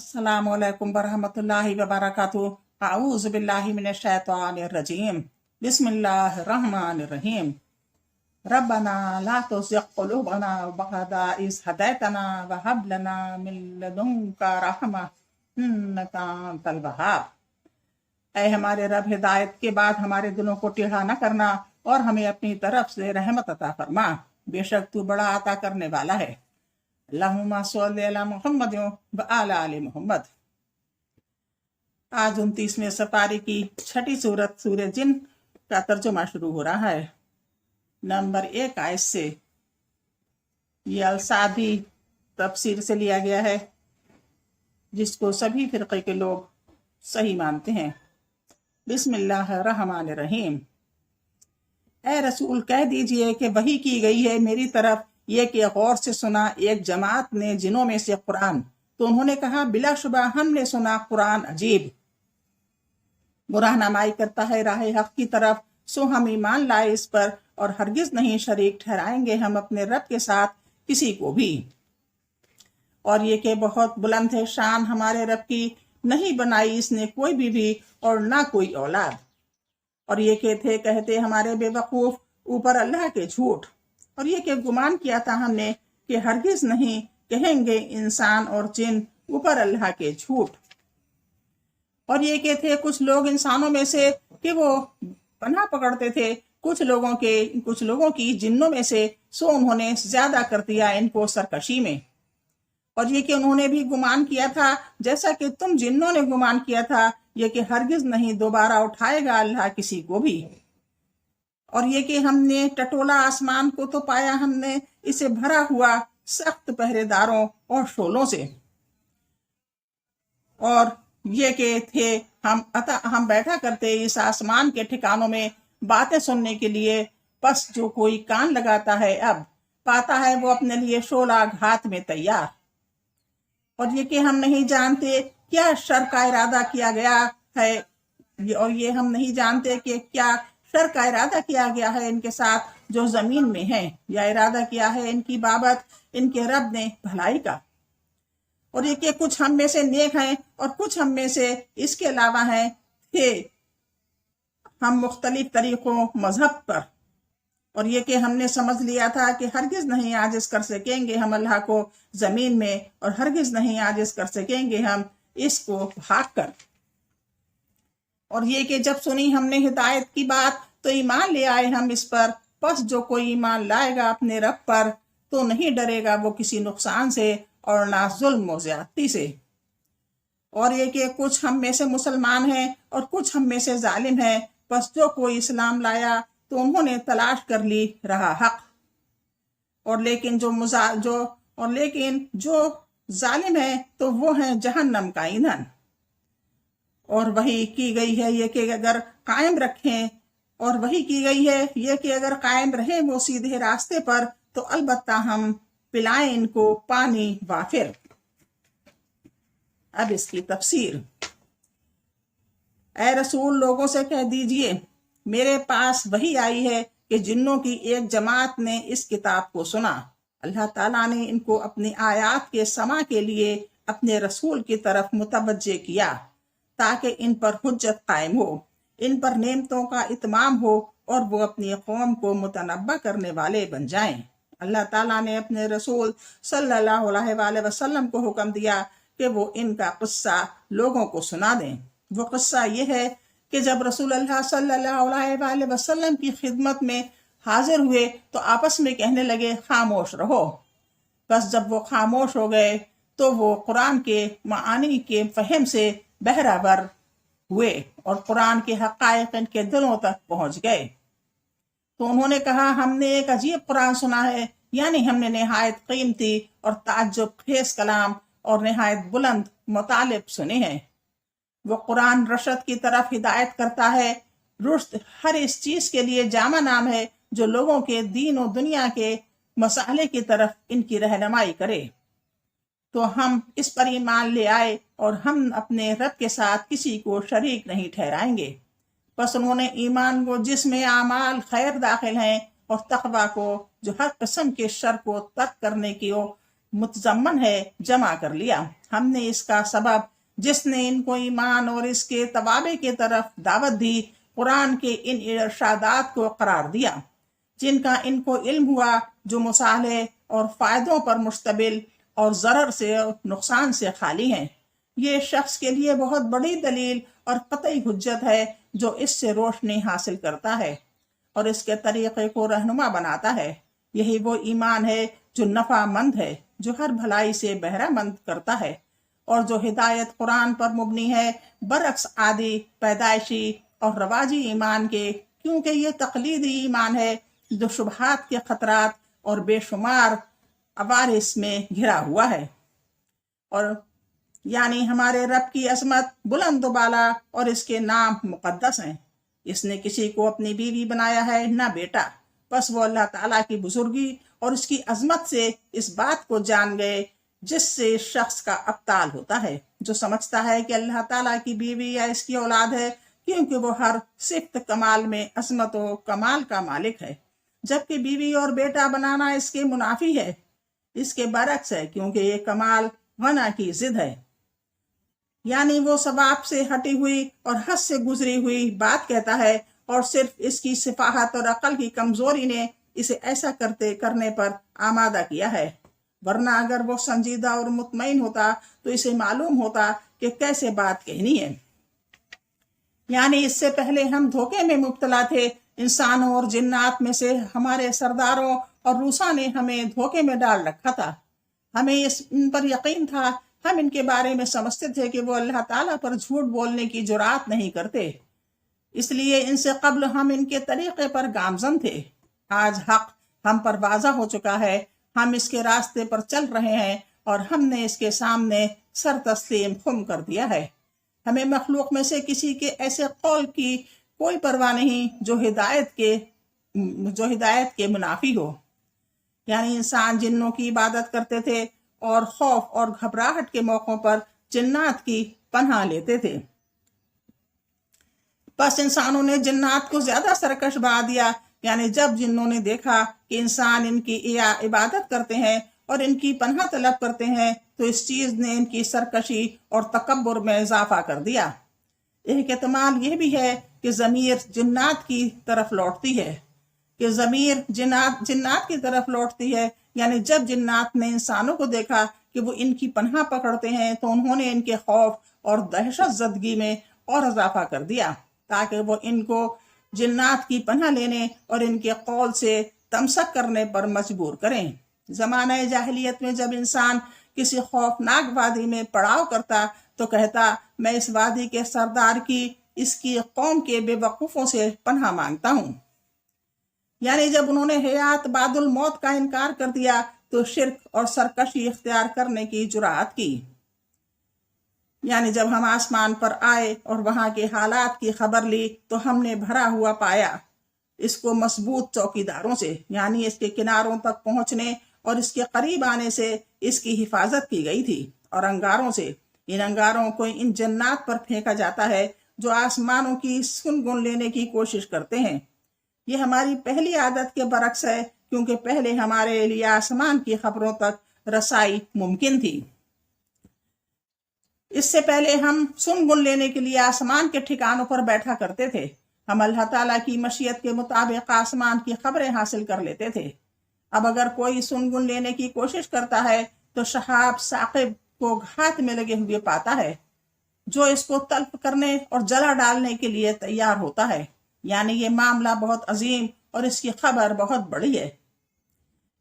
अस्सलामु अलैकुम वरहमतुल्लाहि वबरकातुहू। अऊज़ु बिल्लाहि मिनश शैतानिर रजीम। बिस्मिल्लाहिर रहमानिर रहीम। रब्बना ला तुज़िग़ क़ुलूबना बअदा इज़ हदैतना व हब लना मिन लदुनका रहमा इन्नका अंतल वहाब। ऐ हमारे रब, हिदायत के बाद हमारे दिलों को टेढ़ा न करना और हमें अपनी तरफ से रहमत अता फरमा। बेशक तू बड़ा अता करने वाला है। अल्लाहुम्मा सल्लि अला मुहम्मद व अला आलि मुहम्मद। आज 29वें सपारी की छठी सूरत सूरह जिन का तर्जुमा शुरू हो रहा है। नंबर 1 आयत से। ये अलसादी तफसीर से लिया गया है, जिसको सभी फिरके के लोग सही मानते हैं। बिस्मिल्लाहिर्रहमानिर्रहीम। ए रसूल, कह दीजिए कि वही की गई है मेरी तरफ ये कि गौर से सुना एक जमात ने जिनों में से कुरान, तो उन्होंने कहा बिलाशुबा हमने सुना कुरान अजीब, गुराहनामाई करता है राह हक की तरफ, सो हम ईमान लाए इस पर और हरगिज नहीं शरीक ठहराएंगे हम अपने रब के साथ किसी को भी। और ये कि बहुत बुलंद है शान हमारे रब की, नहीं बनाई इसने कोई बीवी और ना कोई औलाद। और ये कि थे कहते हमारे बेवकूफ ऊपर अल्लाह के झूठ, और ये कि गुमान किया था हमने कि हरगिज नहीं कहेंगे इंसान और जिन ऊपर अल्लाह के झूठ। और ये कि थे कुछ लोग इंसानों में से कि वो पनाह पकड़ते थे कुछ लोगों की जिन्नों में से, सो उन्होंने ज्यादा कर दिया इनको सरकशी में। और ये कि उन्होंने भी गुमान किया था जैसा कि तुम जिन्नों ने गुमान किया था, ये कि हरगिज नहीं दोबारा उठाएगा अल्लाह किसी को भी। और ये कि हमने टटोला आसमान को तो पाया हमने इसे भरा हुआ सख्त पहरेदारों और शोलों से। और ये कि थे हम बैठा करते इस आसमान के ठिकानों में बातें सुनने के लिए, बस जो कोई कान लगाता है अब पाता है वो अपने लिए शोला घात में तैयार। और ये कि हम नहीं जानते क्या शर का इरादा किया गया है, और ये हम नहीं जानते कि क्या शर का इरादा किया गया है इनके साथ जो जमीन में है, या इरादा किया है इनकी बाबत इनके रब ने भलाई का। और ये कि कुछ हम में से नेक हैं और कुछ हम में से इसके अलावा हैं थे हम मुख्तलिफ तरीकों मजहब पर। और ये कि हमने समझ लिया था कि हरगिज नहीं आजिज कर सकेंगे हम अल्लाह को जमीन में, और हरगिज नहीं आजिज कर सकेंगे हम इसको भाग कर। और ये कि जब सुनी हमने हिदायत की बात तो ईमान ले आए हम इस पर, बस जो कोई ईमान लाएगा अपने रब पर तो नहीं डरेगा वो किसी नुकसान से और ना जुल्म और ज्यादती से। और ये कि कुछ हम में से मुसलमान हैं और कुछ हम में से जालिम हैं, बस जो कोई इस्लाम लाया तो उन्होंने तलाश कर ली रहा हक। और लेकिन जो जालिम है तो वो है जहन्नम का ईंधन। और वही की गई है ये कि अगर कायम रखें, और वही की गई है ये कि अगर कायम रहे वो सीधे रास्ते पर तो अलबत्ता हम पिलाएं इनको पानी वाफिर। अब इसकी तफसीर। ए रसूल, लोगों से कह दीजिए मेरे पास वही आई है कि जिन्नों की एक जमात ने इस किताब को सुना। अल्लाह ताला ने इनको अपनी आयात के समा के लिए अपने रसूल की तरफ मुतवज्जे किया ताकि इन पर हुज्जत कायम हो, इन पर नेमतों का इत्माम हो और वो अपनी कौम को मुतनब्बा करने वाले बन जाएं। अल्लाह ताला ने अपने रसूल सल्लल्लाहु अलैहि वसल्लम को हुक्म दिया कि वो इनका किस्सा लोगों को सुना दें। वो किस्सा ये है कि जब रसूल अल्लाह सल्लल्लाहु अलैहि वसल्लम की खिदमत में हाजिर हुए तो आपस में कहने लगे खामोश रहो। बस जब वो खामोश हो गए तो वो कुरान के मानी के फहम से बहरावर हुए और कुरान के हक़ाइक़ इनके दिलों तक पहुंच गए। तो उन्होंने कहा हमने एक अजीब कुरान सुना है, यानी हमने नहायत कीमती और ताज्जुब खेज कलाम और नहायत बुलंद मुतालिब सुने हैं। वो कुरान रशद की तरफ हिदायत करता है। रुश्द हर इस चीज के लिए जामा नाम है जो लोगों के दीन और दुनिया के मसाले की तरफ इनकी रहनुमाई करे। तो हम इस पर ईमान ले आए और हम अपने रब के साथ किसी को शरीक नहीं ठहराएंगे। बस उन्होंने ईमान को जिसमें आमाल खैर दाखिल हैं और तकवा को जो हर किस्म के शर को तर्क करने की متضمن ہے جمع کر لیا۔ ہم نے اس کا سبب جس نے ان کو ایمان اور اس کے توابع کی طرف دعوت دی، قرآن کے ان ارشادات کو قرار دیا جن کا ان کو علم ہوا، جو مصالح اور فائدوں پر مشتمل اور ضرر سے اور نقصان سے خالی ہیں۔ یہ شخص کے لیے بہت بڑی دلیل اور قطعی حجت ہے جو اس سے روشنی حاصل کرتا ہے اور اس کے طریقے کو رہنما بناتا ہے۔ یہی وہ ایمان ہے جو نفع مند ہے، جو ہر بھلائی سے بہرہ مند کرتا ہے، اور جو ہدایت قرآن پر مبنی ہے، برعکس عادی، پیدائشی اور رواجی ایمان کے، کیونکہ یہ تقلیدی ایمان ہے جو شبہات کے خطرات اور بے شمار عوارض میں گھرا ہوا ہے۔ اور یعنی ہمارے رب کی عظمت بلند و بالا اور اس کے نام مقدس ہیں۔ اس نے کسی کو اپنی بیوی بنایا ہے، نہ بیٹا، بس وہ اللہ تعالیٰ کی بزرگی اور اس کی عظمت سے اس بات کو جان گئے جس سے شخص کا ابطال ہوتا ہے، جو سمجھتا ہے کہ اللہ تعالیٰ کی بیوی یا اس کی اولاد ہے، کیونکہ وہ ہر صفت کمال میں عظمت و کمال کا مالک ہے، جبکہ بیوی اور بیٹا بنانا اس کے منافی ہے۔ اس کے برعکس ہے، کیونکہ یہ کمال غنا کی ضد ہے، یعنی وہ ثواب سے ہٹی ہوئی اور حد سے گزری ہوئی بات کہتا ہے، اور صرف اس کی سفاہت اور عقل کی کمزوری نے اسے ایسا کرنے پر آمادہ کیا ہے، ورنہ اگر وہ سنجیدہ اور مطمئن ہوتا تو اسے معلوم ہوتا کہ کیسے بات کہنی ہے۔ یعنی اس سے پہلے ہم دھوکے میں مبتلا تھے، انسانوں اور جنات میں سے ہمارے سرداروں اور روساں نے ہمیں دھوکے میں ڈال رکھا تھا۔ ہمیں ان پر یقین تھا، ہم ان کے بارے میں سمجھتے تھے کہ وہ اللہ تعالیٰ پر جھوٹ بولنے کی جرات نہیں کرتے، اس لیے ان سے قبل ہم ان کے طریقے پر گامزن تھے۔ آج حق ہم پر واضح ہو چکا ہے، ہم اس کے راستے پر چل رہے ہیں اور ہم نے اس کے سامنے سر تسلیم خم کر دیا ہے۔ ہمیں مخلوق میں سے کسی کے ایسے قول کی کوئی پرواہ نہیں جو ہدایت کے منافی ہو۔ یعنی انسان جنوں کی عبادت کرتے تھے اور خوف اور گھبراہٹ کے موقعوں پر جنات کی پناہ لیتے تھے، بس انسانوں نے جنات کو زیادہ سرکش بنا دیا۔ یعنی جب جنوں نے دیکھا کہ انسان ان کی عبادت کرتے ہیں اور ان کی پناہ طلب کرتے ہیں تو اس چیز نے ان کی سرکشی اور تکبر میں اضافہ کر دیا۔ ایک احتمال یہ بھی ہے کہ ضمیر جنات کی طرف لوٹتی ہے، جنات کی طرف لوٹتی ہے، یعنی جب جنات نے انسانوں کو دیکھا کہ وہ ان کی پناہ پکڑتے ہیں تو انہوں نے ان کے خوف اور دہشت زدگی میں اور اضافہ کر دیا، تاکہ وہ ان کو جنات کی پناہ لینے اور ان کے قول سے تمسک کرنے پر مجبور کریں۔ زمانہ جاہلیت میں جب انسان کسی خوفناک وادی میں پڑاؤ کرتا تو کہتا، میں اس وادی کے سردار کی، اس کی قوم کے بے وقوفوں سے پناہ مانگتا ہوں۔ یعنی جب انہوں نے حیات بعد الموت کا انکار کر دیا تو شرک اور سرکشی اختیار کرنے کی جرات کی۔ یعنی جب ہم آسمان پر آئے اور وہاں کے حالات کی خبر لی تو ہم نے بھرا ہوا پایا اس کو مضبوط چوکیداروں سے، یعنی اس کے کناروں تک پہنچنے اور اس کے قریب آنے سے اس کی حفاظت کی گئی تھی، اور انگاروں سے، ان انگاروں کو ان جنات پر پھینکا جاتا ہے جو آسمانوں کی سن گن لینے کی کوشش کرتے ہیں۔ یہ ہماری پہلی عادت کے برعکس ہے، کیونکہ پہلے ہمارے لیے آسمان کی خبروں تک رسائی ممکن تھی۔ اس سے پہلے ہم سن گن لینے کے لیے آسمان کے ٹھکانوں پر بیٹھا کرتے تھے، ہم اللہ تعالیٰ کی مشیت کے مطابق آسمان کی خبریں حاصل کر لیتے تھے۔ اب اگر کوئی سن گن لینے کی کوشش کرتا ہے تو شہاب ثاقب کو ہاتھ میں لگے ہوئے پاتا ہے، جو اس کو تلف کرنے اور جلا ڈالنے کے لیے تیار ہوتا ہے۔ یعنی یہ معاملہ بہت عظیم اور اس کی خبر بہت بڑی ہے۔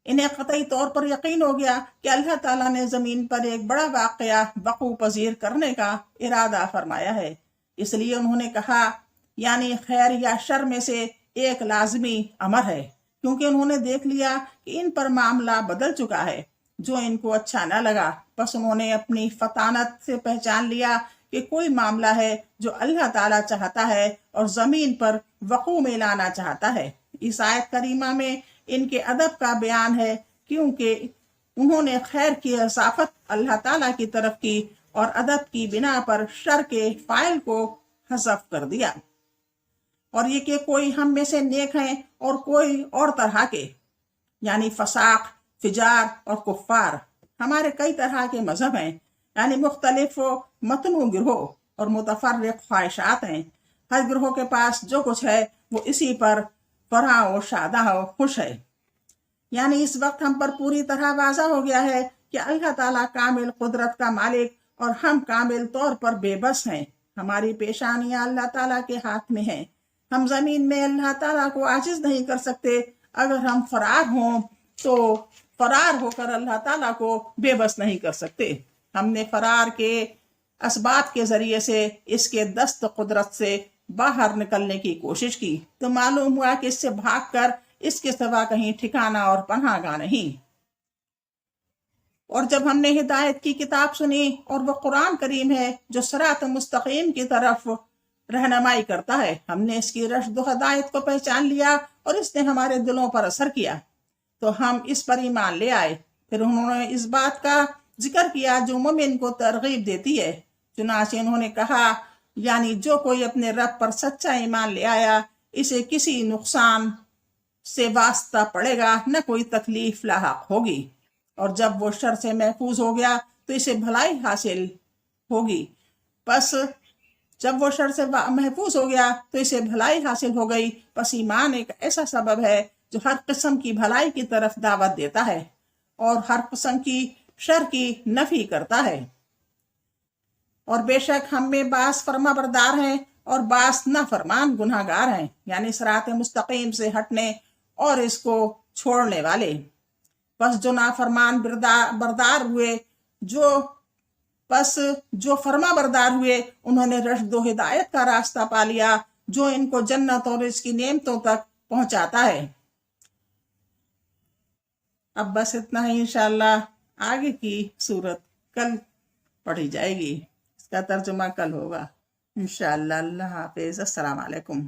انہیں قطعی طور پر یقین ہو گیا کہ اللہ تعالیٰ نے زمین پر ایک بڑا واقعہ وقوع پذیر کرنے کا ارادہ فرمایا ہے، اس لیے انہوں نے کہا، یعنی خیر یا شر میں سے ایک لازمی امر ہے، کیونکہ انہوں نے دیکھ لیا کہ ان پر معاملہ بدل چکا ہے، جو ان کو اچھا نہ لگا، بس انہوں نے اپنی فطانت سے پہچان لیا کہ کوئی معاملہ ہے جو اللہ تعالیٰ چاہتا ہے اور زمین پر وقوع میں لانا چاہتا ہے۔ اس آیت کریمہ میں ان کے ادب کا بیان ہے، کیونکہ انہوں نے خیر کی اضافت اللہ تعالیٰ کی طرف کی اور ادب کی بنا پر شر کے فاعل کو حذف کر دیا، اور یہ کہ کوئی ہم میں سے نیک ہیں اور کوئی اور طرح کے، یعنی فساق، فجار اور کفار۔ हमारे कई तरह के मजहब हैं, यानी मुख्तलिफ मतनू गिरोह और मुतफर्रिक ख्वाहिशात हैं। हर गिरोह के पास जो कुछ है वो इसी पर फराह और शादा और खुश है। यानी इस वक्त हम पर पूरी तरह वाज़ा हो गया है कि अल्लाह ताला कामिल कुदरत का मालिक और हम कामिल तौर पर बेबस हैं। हमारी पेशानियां अल्लाह ताला के हाथ में हैं। हम जमीन में अल्लाह ताला को आजिज नहीं कर सकते। अगर हम फरार हों तो फरार होकर अल्लाह ताला को बेबस नहीं कर सकते। हमने फरार के असबाब के जरिए से इसके दस्त कुदरत से बाहर निकलने की कोशिश की तो मालूम हुआ कि इससे भागकर इसके सिवा कहीं ठिकाना और पनाहगाह नहीं। और जब हमने हिदायत की किताब सुनी और वो कुरान करीम है जो सिरात मुस्तकीम की तरफ रहनुमाई करता है, हमने इसकी रश्द व हिदायत को पहचान लिया और इसने हमारे दिलों पर असर किया तो हम इस पर ईमान ले आए। फिर उन्होंने इस बात का जिक्र किया जो मोमिन को तरगीब देती है। चुनाचे उन्होंने कहा, यानी जो कोई अपने रब पर सच्चा ईमान ले आया इसे किसी नुकसान से वास्ता पड़ेगा, न कोई तकलीफ लाहक होगी। और जब वो शर से महफूज हो गया तो इसे भलाई हासिल होगी। बस जब वो शर से महफूज हो गया तो इसे भलाई हासिल हो गई। बस ईमान एक ऐसा सबब है जो हर किस्म की भलाई की तरफ दावत देता है और हर किस्म की शर की नफी करता है। और बेशक हम में बास फरमा बरदार हैं और बास नाफरमान गुनाहगार हैं, यानी सिरात मुस्तकीम से हटने और इसको छोड़ने वाले। बस जो नाफरमान बरदार हुए जो फरमा बरदार हुए उन्होंने रश्द व हिदायत का रास्ता पा लिया जो इनको जन्नत और इसकी नेमतों तक पहुंचाता है। अब बस इतना ही, इंशाअल्लाह आगे की सूरत कल पढ़ी जाएगी। इसका तर्जुमा कल होगा इंशाअल्लाह। अल्लाह हाफिज। अस्सलाम वालेकुम।